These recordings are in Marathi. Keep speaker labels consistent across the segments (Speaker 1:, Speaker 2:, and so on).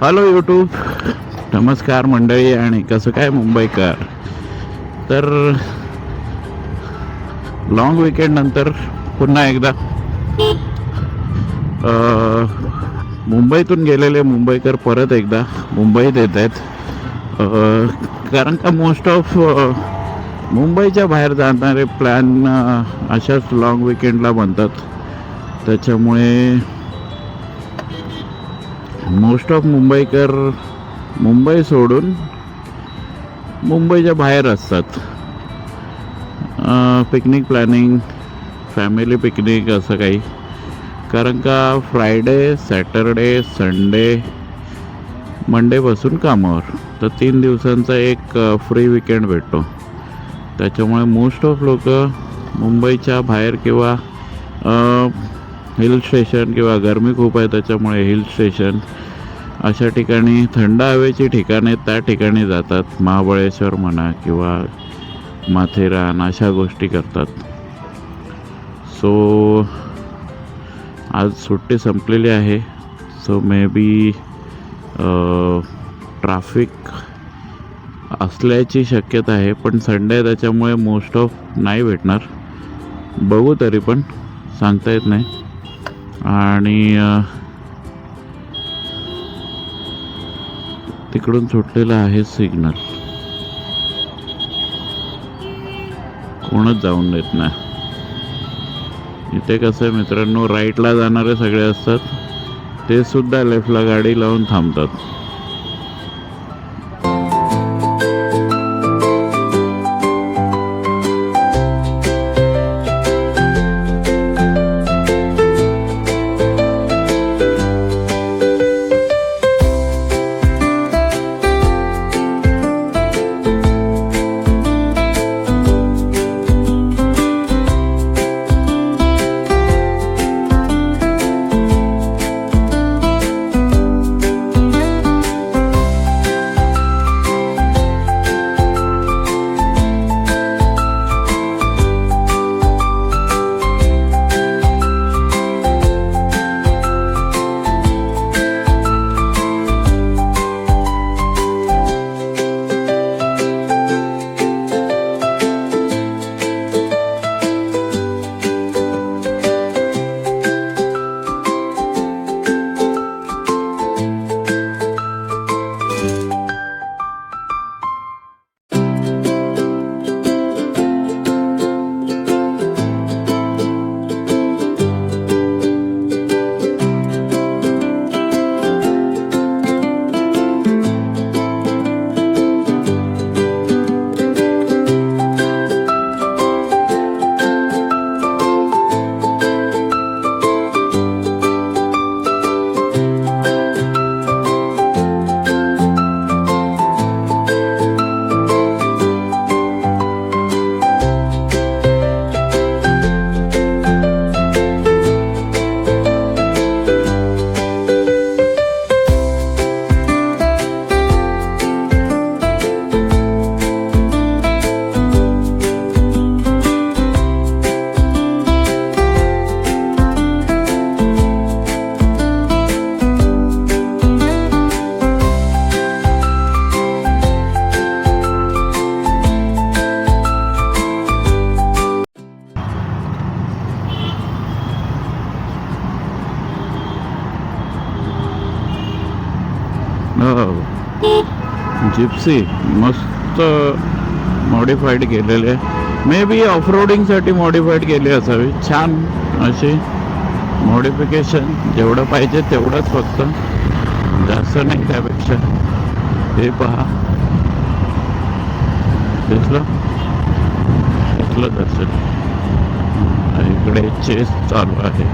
Speaker 1: हॅलो यूट्यूब, नमस्कार मंडळी. आणि कसं काय मुंबईकर. तर लॉंग विकेंड नंतर पुन्हा एकदा मुंबईतून गेलेले मुंबईकर परत एकदा मुंबईत येत आहेत. कारण का मोस्ट ऑफ मुंबईच्या बाहेर जाणारे प्लॅन अशाच लॉंग विकेंडला बनतात. त्याच्यामुळे मोस्ट ऑफ मुंबईकर मुंबई सोडून मुंबईच्या बाहेर असतात. पिकनिक प्लॅनिंग, फॅमिली पिकनिक असं काही. कारण का फ्रायडे, सॅटरडे, संडे, मंडेपासून कामावर, तर 3 दिवसांचा एक फ्री विकेंड भेटतो. त्याच्यामुळे मोस्ट ऑफ लोक मुंबईच्या बाहेर किंवा हिल स्टेशन, किंवा गरमी खूप आहे त्याच्यामुळे हिल स्टेशन अशा ठिकाणी, थंड हवेची ठिकाणे त्या ठिकाणी जातात. महाबळेश्वर म्हणा किंवा माथेरान अशा गोष्टी करतात. सो आज सुट्टी संपलेली आहे. सो मे बी ट्रॅफिक असल्याची शक्यता आहे. पण संडे त्याच्यामुळे मोस्ट ऑफ नाही भेटणार. बघू, तरी पण सांगता येत नाही. आणि तिकडून सुटलेलं आहे सिग्नल, कोणच जाऊन देत नाही. इथे कसं आहे मित्रांनो, राईटला जाणारे सगळे असतात, ते सुद्धा लेफ्टला गाडी लावून थांबतात. जिप्सी मस्त मॉडिफाईड केलेले, मे बी ऑफ रोडिंगसाठी मॉडिफाईड केली असावी. छान अशी मॉडिफिकेशन, जेवढं पाहिजे तेवढंच, फक्त जास्त नाही त्यापेक्षा. हे पहा, दिसलं दर्शन. इकडे चेस चालू आहे.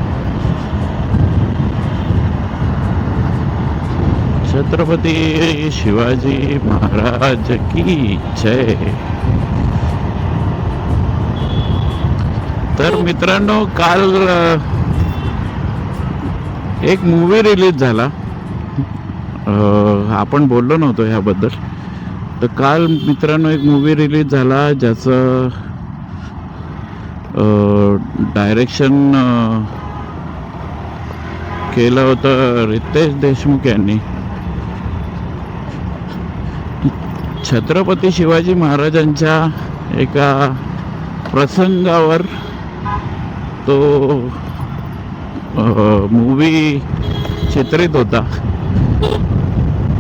Speaker 1: छत्रपती शिवाजी महाराज की जय. तर मित्रांनो, काल एक मूवी रिलीज झाला. आपण बोललो नव्हतो ह्याबद्दल. तर काल मित्रांनो एक मूवी रिलीज झाला, ज्याचं डायरेक्शन केलं होतं रितेश देशमुख यांनी. छत्रपती शिवाजी महाराजांच्या एका प्रसंगावर तो मूवी चित्रित होता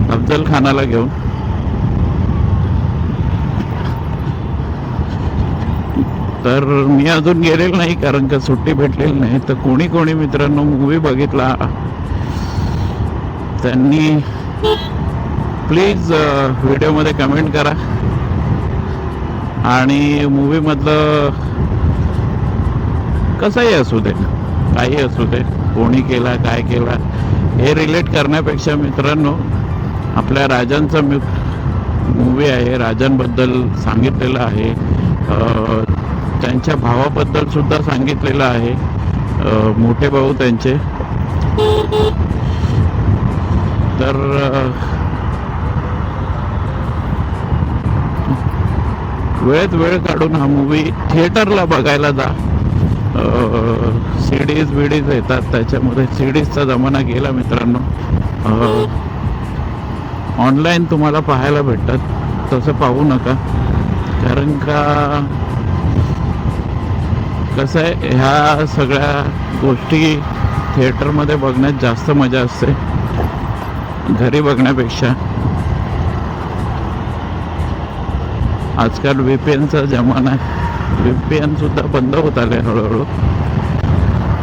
Speaker 1: अफजल खानाला घेऊन. तर मी अजून गेलेलो नाही कारण का सुट्टी भेटलेली नाही. तर कोणी मित्रांनो मूवी बघितला त्यांनी प्लीज व्हिडिओमध्ये कमेंट करा आणि मूवीमधलं कसंही असू दे, काही असू दे, कोणी केला काय केला हे रिलेट करण्यापेक्षा मित्रांनो आपल्या राजांचा मूवी आहे, राजांबद्दल सांगितलेलं आहे, त्यांच्या भावाबद्दल सुद्धा सांगितलेलं आहे, मोठे भाऊ त्यांचे. तर वेळेत वेळ काढून हा मूवी थिएटरला बघायला जा. सीडीज येतात त्याच्यामध्ये, सीडीजचा जमाना गेला मित्रांनो. ऑनलाईन तुम्हाला पाहायला भेटतात, तसं पाहू नका. कारण का कसं आहे, ह्या सगळ्या गोष्टी थिएटरमध्ये बघण्यात जास्त मजा असते घरी बघण्यापेक्षा. आजकाल VPNचा जमाना आहे, VPN सुद्धा बंद होत आले हळूहळू.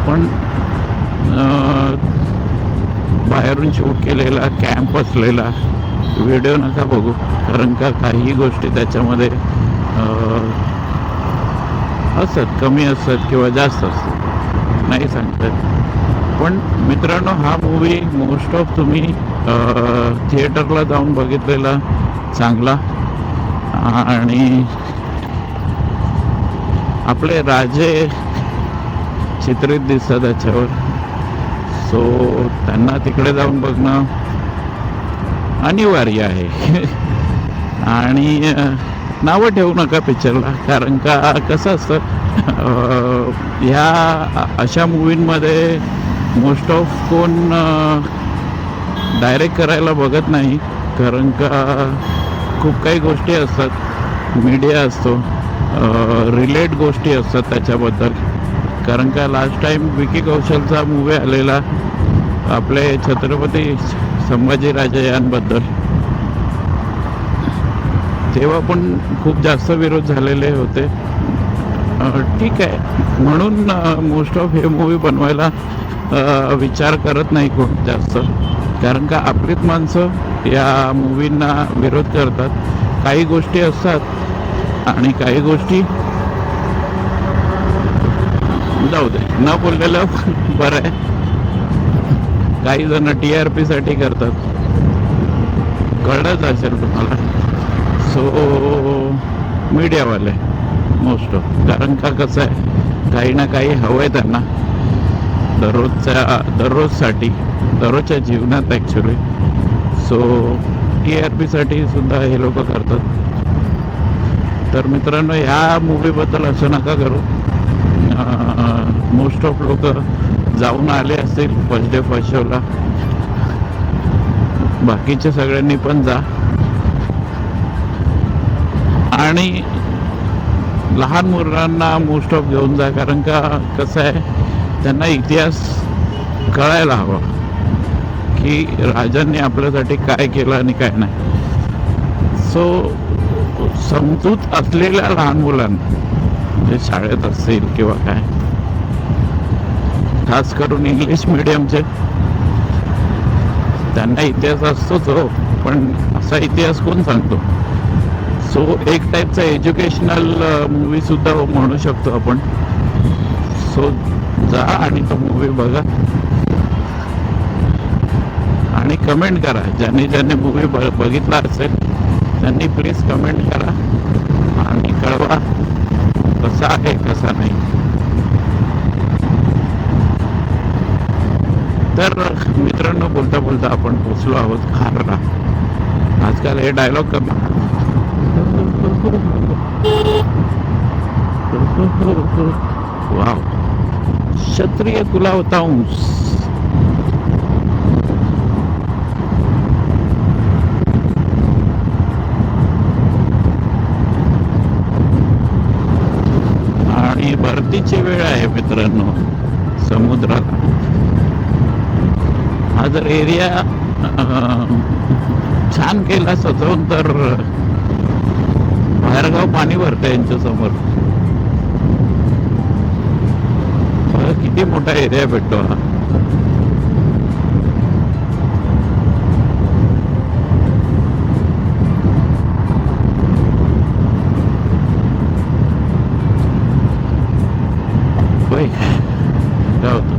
Speaker 1: पण बाहेरून शूट केलेला कॅम्प असलेला व्हिडिओ नका बघू, कारण का काही गोष्टी त्याच्यामध्ये असतात, कमी असतात किंवा जास्त असतात, नाही सांगतात. पण मित्रांनो हा मूवी मोस्ट ऑफ तुम्ही थिएटरला जाऊन बघितलेला चांगला. आणि आपले राजे चित्रित दिसतात त्याच्यावर, सो त्यांना तिकडे जाऊन बघणं अनिवार्य आहे. आणि नावं ठेवू नका पिक्चरला, कारण का कसं असतं ह्या अशा मूवींमध्ये मोस्ट ऑफ कोण डायरेक्ट करायला बघत नाही, कारण का खूप काही गोष्टी असतात, मीडिया असतो, रिलेट गोष्टी असतात त्याच्याबद्दल. कारण का लास्ट टाईम विकी कौशलचा मूवी आलेला आपले छत्रपती संभाजीराजे यांबद्दल, तेव्हा पण खूप जास्त विरोध झालेले होते. ठीक आहे, म्हणून मोस्ट ऑफ हे मूवी बनवायला विचार करत नाही कोण जास्त, कारण का आपलीच माणसं या मूवींना विरोध करतात. काही गोष्टी असतात आणि काही गोष्टी जाऊ दे, न बोललेलं बरं आहे. काही जण TRP साठी करतात, कळलंच असेल तुम्हाला. सो मीडियावाले मोस्ट ऑफ, कारण का कसं आहे काही ना काही हवं आहे त्यांना दररोजसाठी, दररोजच्या जीवनात ॲक्च्युली. सो TRP साठी सुद्धा हे लोक करतात. तर मित्रांनो ह्या मूवीबद्दल असं नका करू. मोस्ट ऑफ लोक जाऊन आले असतील फर्स्ट डे फर्स्ट शोला, बाकीच्या सगळ्यांनी पण जा. आणि लहान मुलांना मोस्ट ऑफ घेऊन जा, कारण का कसं आहे त्यांना इतिहास कळायला हवा की राजांनी आपल्यासाठी काय केलं आणि काय नाही. सो समजूत असलेल्या लहान मुलांना जे शाळेत असतील किंवा काय, खास करून इंग्लिश मिडियमचे, त्यांना इतिहास असतोच हो, पण असा इतिहास कोण सांगतो. सो एक टाईपचा एज्युकेशनल मूवी सुद्धा म्हणू शकतो आपण. सो जा आणि तो मूवी बघा आणि कमेंट करा. ज्यांनी मूवी बघितला असेल त्यांनी प्लीज कमेंट करा आणि कळवा कसा आहे कसा नाही. तर मित्रांनो बोलता बोलता आपण पोचलो आहोत खारला. आजकाल हे डायलॉग कमी. वाव, क्षत्रिय तुला होता हूं. भरतीची वेळ आहे मित्रांनो समुद्रात. हा जर एरिया छान केला सजवून तर बाहेरगाव पाणी भरतं यांच्या समोर. किती मोठा एरिया भेटतो हा. काय होतं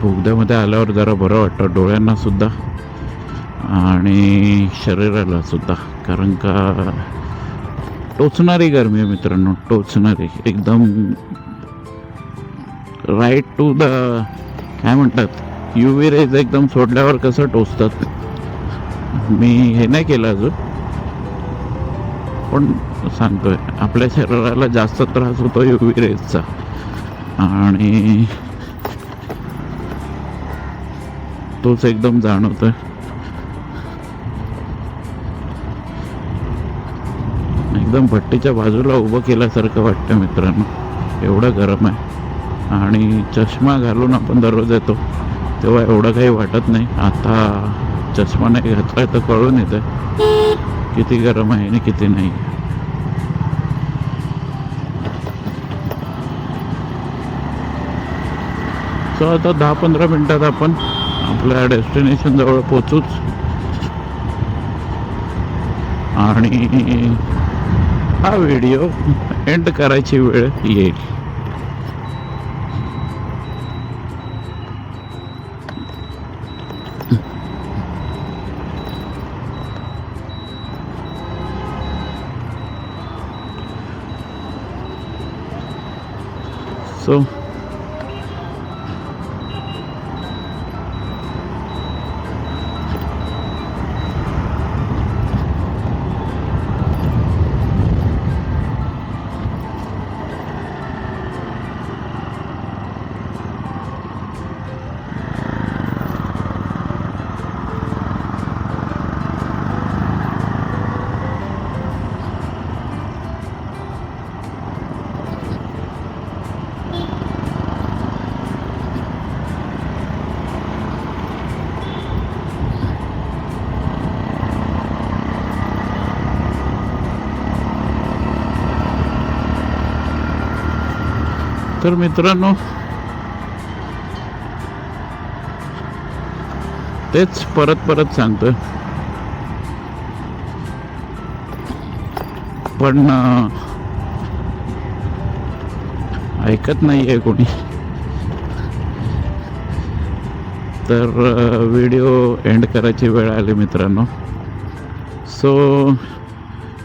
Speaker 1: बोगद्यामध्ये आल्यावर जरा बरं वाटतं डोळ्यांना सुद्धा आणि शरीराला सुद्धा. कारण का टोचणारी गरमी आहे मित्रांनो, टोचणारी एकदम राईट टू द काय म्हणतात UV रेज एकदम सोडल्यावर कसं टोचतात. मी हे नाही केलं अजून पण सांगतोय आपल्या शरीराला जास्त त्रास होतो UV रेजचा. आणि तोच एकदम जाणवतोय. एकदम भट्टीच्या बाजूला उभं केल्यासारखं वाटतं मित्रांनो, एवढं गरम आहे. आणि चष्मा घालून आपण दररोज येतो तेव्हा एवढं काही वाटत नाही. आता चष्मा नाही घातलाय तर कळून येतं किती गरम आहे आणि किती नाही. सो आता 10-15 मिनिटात आपण आपल्या डेस्टिनेशन जवळ पोचूच. आणि हा व्हिडिओ एंड करायची वेळ येईल. सो तर मित्रांनो तेच परत सांगतोय पण ऐकत नाहीये कोणी. तर व्हिडिओ एंड करायची वेळ आली मित्रांनो. सो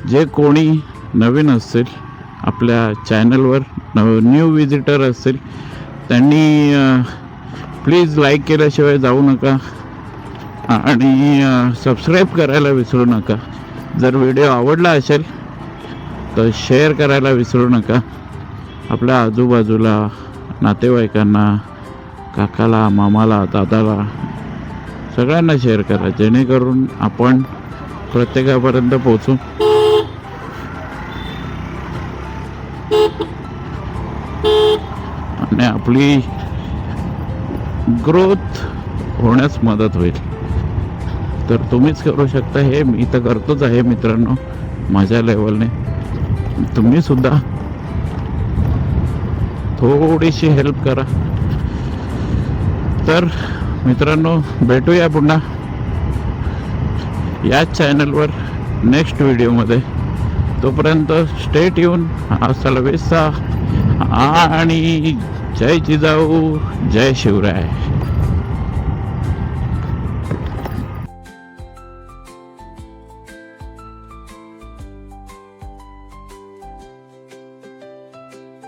Speaker 1: जे कोणी नवीन असतील आपल्या चॅनलवर, न्यू विजिटर असतील, त्यांनी प्लीज लाईक केल्याशिवाय जाऊ नका आणि सबस्क्राईब करायला विसरू नका. जर व्हिडिओ आवडला असेल तर शेअर करायला विसरू नका. आपल्या आजूबाजूला नातेवाईकांना, काकाला, मामाला, दादाला सगळ्यांना शेअर करा, जेणेकरून आपण प्रत्येकापर्यंत पोहोचू. आणि आपली ग्रोथ होण्यास मदत होईल. तर तुम्हीच करू शकता हे. मी तर करतोच आहे मित्रांनो माझ्या लेवलने. तुम्ही सुद्धा थोडीशी हेल्प करा. तर मित्रांनो, भेटूया पुन्हा याच चॅनलवर नेक्स्ट व्हिडिओमध्ये. तोपर्यंत स्टे ट्यून. हasta la vista आणि जय जिजाऊ, जय शिवराय.